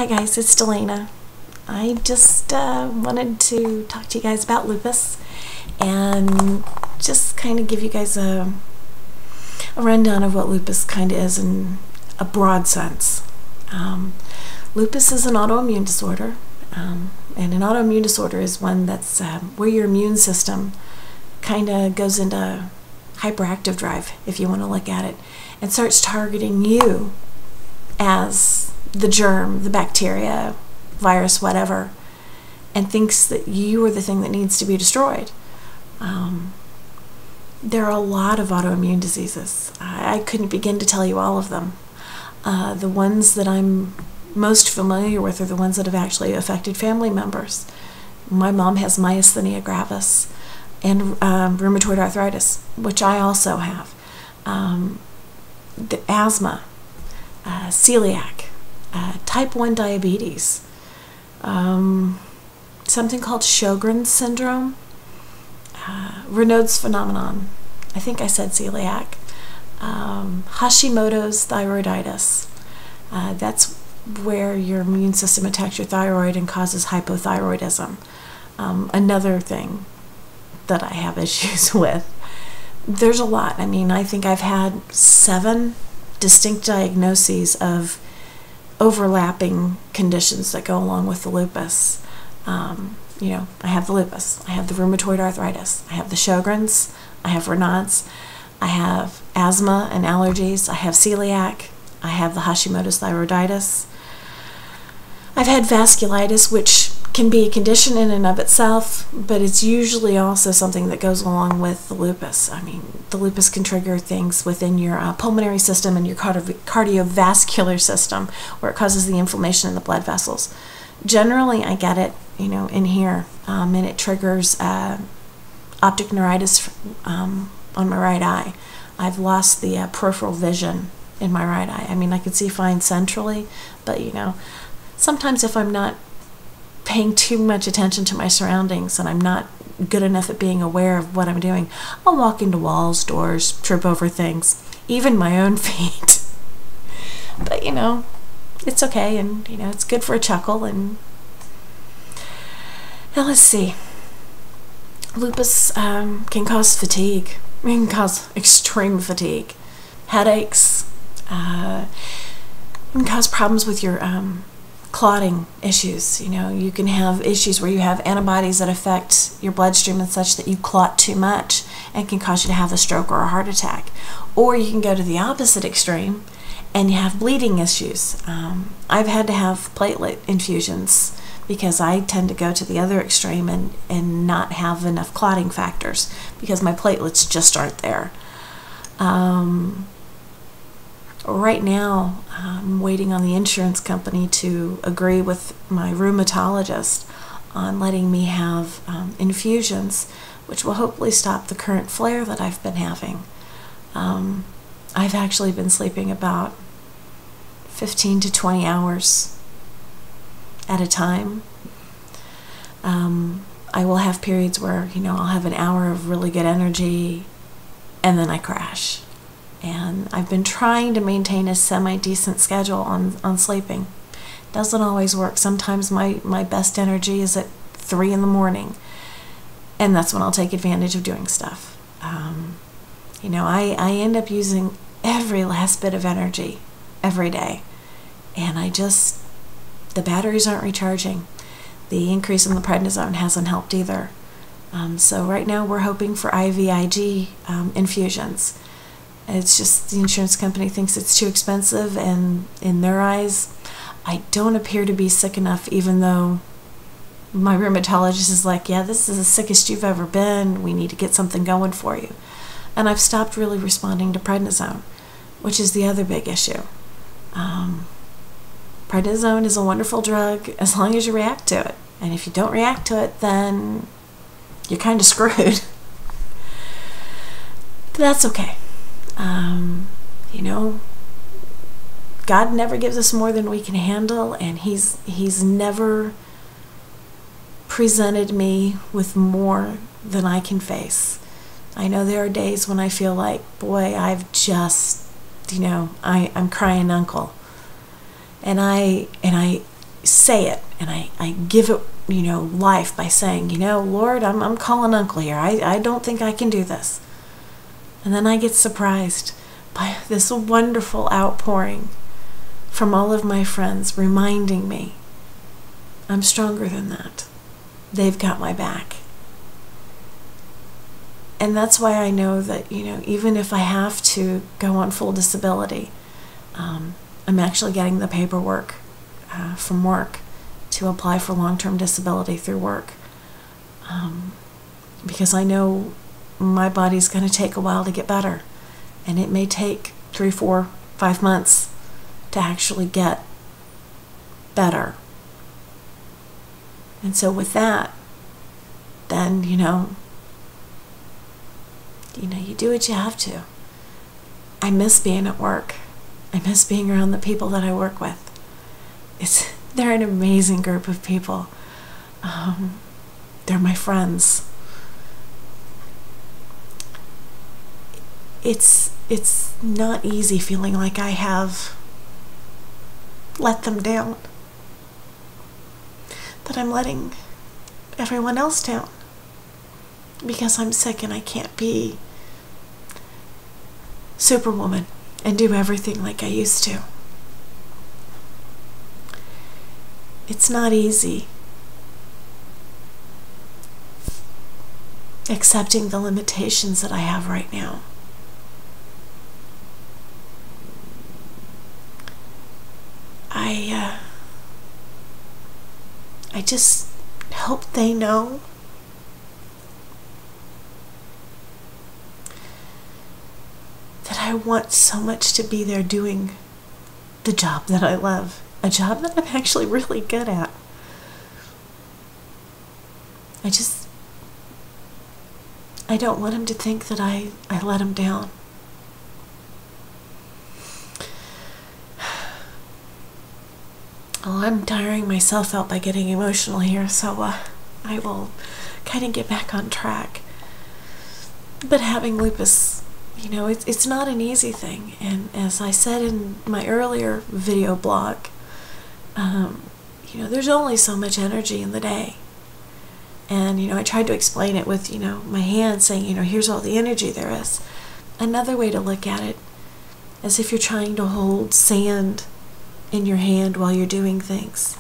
Hi guys, it's Delana. I just wanted to talk to you guys about lupus and just kind of give you guys a rundown of what lupus kind of is in a broad sense. Lupus is an autoimmune disorder, and an autoimmune disorder is one that's where your immune system kind of goes into hyperactive drive, if you want to look at it, and starts targeting you as the germ, the bacteria, virus, whatever, and thinks that you are the thing that needs to be destroyed. There are a lot of autoimmune diseases. I couldn't begin to tell you all of them. The ones that I'm most familiar with are the ones that have actually affected family members. My mom has myasthenia gravis and rheumatoid arthritis, which I also have. The asthma, celiac, type 1 diabetes, something called Sjogren's syndrome, Raynaud's phenomenon, I think I said celiac, Hashimoto's thyroiditis. That's where your immune system attacks your thyroid and causes hypothyroidism. Another thing that I have issues with. There's a lot. I mean, I think I've had 7 distinct diagnoses of overlapping conditions that go along with the lupus. You know, I have the lupus, I have the rheumatoid arthritis, I have the Sjogren's, I have Raynaud's, I have asthma and allergies, I have celiac, I have the Hashimoto's thyroiditis. I've had vasculitis, which can be a condition in and of itself, but it's usually also something that goes along with the lupus. I mean, the lupus can trigger things within your pulmonary system and your cardiovascular system, where it causes the inflammation in the blood vessels. Generally, I get it, you know, in here, and it triggers optic neuritis on my right eye. I've lost the peripheral vision in my right eye. I mean, I can see fine centrally, but you know, sometimes if I'm not paying too much attention to my surroundings and I'm not good enough at being aware of what I'm doing, I'll walk into walls, doors, trip over things, even my own feet. But you know, it's okay, and you know, it's good for a chuckle. And now let's see. Lupus can cause fatigue. It can cause extreme fatigue, headaches. It can cause problems with your clotting issues. You know, you can have issues where you have antibodies that affect your bloodstream and such that you clot too much and can cause you to have a stroke or a heart attack. Or you can go to the opposite extreme and you have bleeding issues. I've had to have platelet infusions because I tend to go to the other extreme and not have enough clotting factors because my platelets just aren't there. Right now, I'm waiting on the insurance company to agree with my rheumatologist on letting me have infusions, which will hopefully stop the current flare that I've been having. I've actually been sleeping about 15 to 20 hours at a time. I will have periods where, you know, I'll have an hour of really good energy and then I crash. And I've been trying to maintain a semi-decent schedule on sleeping. Doesn't always work. Sometimes my best energy is at 3 in the morning, and that's when I'll take advantage of doing stuff. You know, I end up using every last bit of energy every day, and the batteries aren't recharging. The increase in the prednisone hasn't helped either. So right now we're hoping for IVIG infusions. It's just the insurance company thinks it's too expensive, and in their eyes, I don't appear to be sick enough, even though my rheumatologist is like, yeah, this is the sickest you've ever been. We need to get something going for you. And I've stopped really responding to prednisone, which is the other big issue. Prednisone is a wonderful drug as long as you react to it. And if you don't react to it, then you're kind of screwed. But that's okay. You know, God never gives us more than we can handle, and He's never presented me with more than I can face. I know there are days when I feel like, boy, I've just, you know, I'm crying uncle. And I say it, and I give it, life by saying, Lord, I'm calling Uncle here. I don't think I can do this. And then I get surprised by this wonderful outpouring from all of my friends reminding me I'm stronger than that. They've got my back. And that's why I know that, even if I have to go on full disability, I'm actually getting the paperwork from work to apply for long-term disability through work. Because I know my body's going to take a while to get better. And it may take 3, 4, 5 months to actually get better. And so with that, then, you do what you have to. I miss being at work. I miss being around the people that I work with. They're an amazing group of people. They're my friends. It's not easy feeling like I have let them down. That I'm letting everyone else down. Because I'm sick and I can't be Superwoman and do everything like I used to. It's not easy accepting the limitations that I have right now. I just hope they know that I want so much to be there doing the job that I love, a job that I'm actually really good at. I don't want him to think that I let him down. Well, I'm tiring myself out by getting emotional here, so I will kind of get back on track. But having lupus, it's not an easy thing. And as I said in my earlier video blog, there's only so much energy in the day. And, I tried to explain it with, my hand saying, here's all the energy there is. Another way to look at it is if you're trying to hold sand in your hand while you're doing things.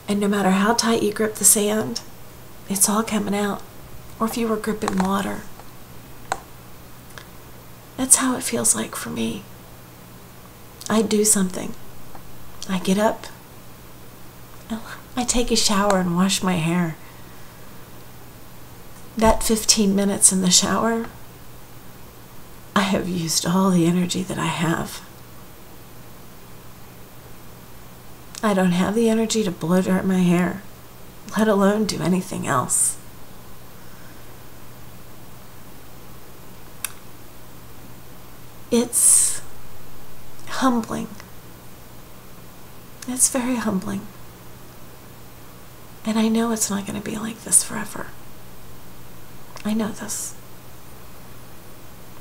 And no matter how tight you grip the sand, it's all coming out. Or if you were gripping water. That's how it feels like for me. I do something. I get up. I take a shower and wash my hair. That 15 minutes in the shower, I have used all the energy that I have. I don't have the energy to blow dry my hair, let alone do anything else. It's humbling. It's very humbling. And I know it's not going to be like this forever. I know this.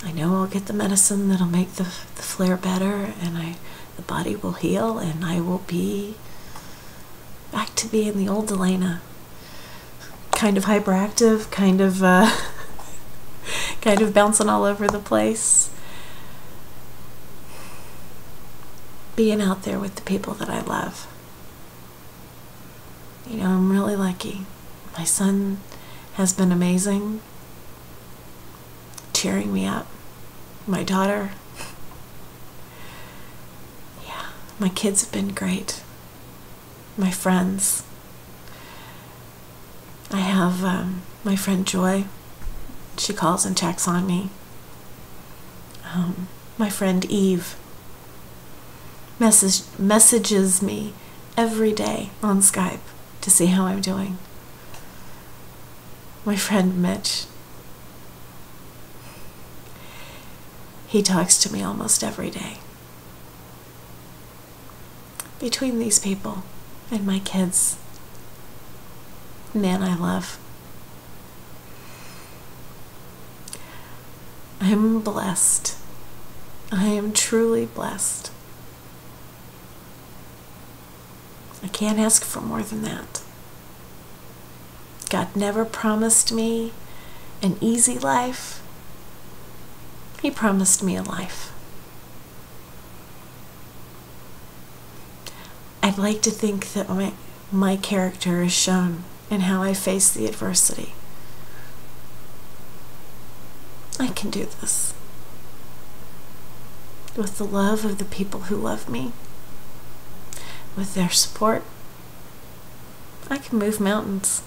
I know I'll get the medicine that'll make the flare better, and the body will heal, and I will be back to being the old Elena. Kind of hyperactive, kind of bouncing all over the place. Being out there with the people that I love. I'm really lucky. My son has been amazing, cheering me up. My daughter, my kids have been great. My friends. I have my friend Joy. She calls and checks on me. My friend Eve messages me every day on Skype to see how I'm doing. My friend Mitch. He talks to me almost every day. Between these people and my kids, man, I love. I'm blessed. I am truly blessed. I can't ask for more than that. God never promised me an easy life. He promised me a life. I'd like to think that my character is shown in how I face the adversity. I can do this. With the love of the people who love me, with their support, I can move mountains.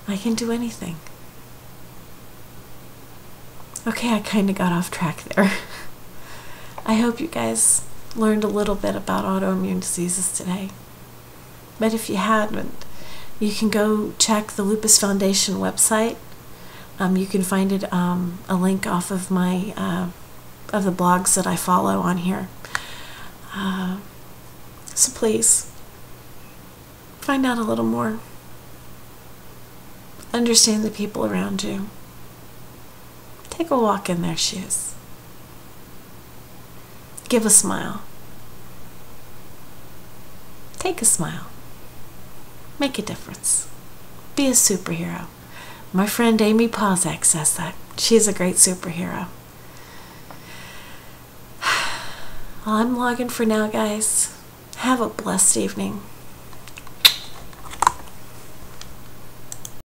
I can do anything. Okay, I kind of got off track there. I hope you guys learned a little bit about autoimmune diseases today. But if you hadn't, you can go check the Lupus Foundation website. You can find it a link off of my of the blogs that I follow on here. So please find out a little more. Understand the people around you. Take a walk in their shoes. Give a smile. Take a smile. Make a difference. Be a superhero. My friend Amy Pozak says that. She's a great superhero. Well, I'm logging for now, guys. Have a blessed evening.